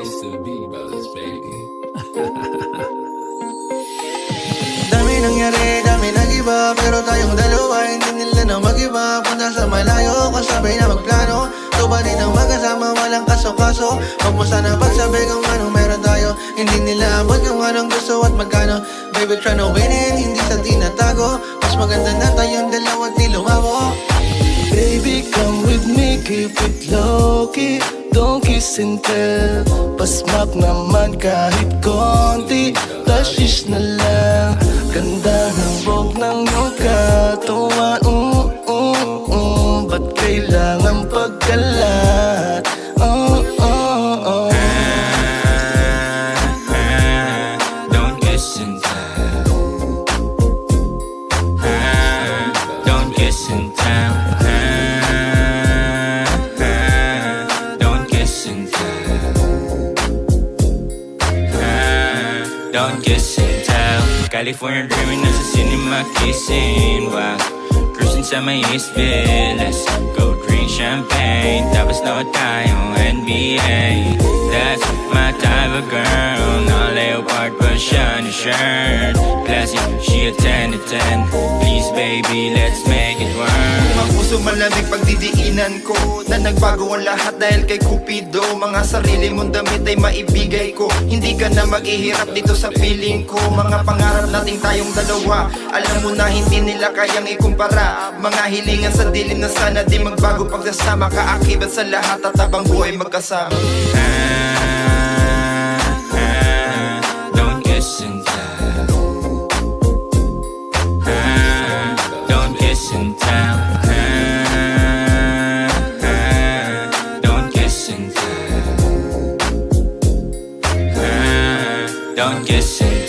It's the B-Brothers, baby. Dami nangyari, dami nag-iba, pero tayong dalawa hindi nila na mag-iba. Punta sa malayo, kasabay na magplano, tubarin ang magkasama, walang kaso-kaso. Huwag mo sana pagsabi kung anong meron tayo, hindi nila abot kung anong gusto at magkano. Baby, try to win it, hindi sa tinatago, mas maganda na tayong dalawa at di lumawo. Baby, come with me, keep it low-key. Don't kiss and tell, pasmak naman kahit konti. Tashish na lang, ganda ng bog ng iyong katawan. Ba't kailangan pagkalat? Don't kiss and tell. Don't kiss and tell. Don't kiss and tell. Don't kiss and tell. California dreaming, nasa cinema kissing. Wow, cruising sa may Eastville. Let's go drink champagne, tapos lawat tayong NBA. That's my type of girl. Na leopard pa siya na shirt. Classy, she a 10 to 10. Please baby, let's make it work. Kung ang puso malamig pagdidiinan ko, na nagbago ang lahat dahil kay Cupido. Mga sarili mong damit ay maibigay ko, hindi ka na maghihirap dito sa piling ko. Mga pangarap nating tayong dalawa, alam mo na hindi nila kayang ikumpara. Mga hilingan sa dilim na sana di magbago pagsasama. Kaakibat sa lahat at habang buhay magkasama. Don't kiss and tell. Don't kiss and tell. Don't kiss and tell. Don't kiss and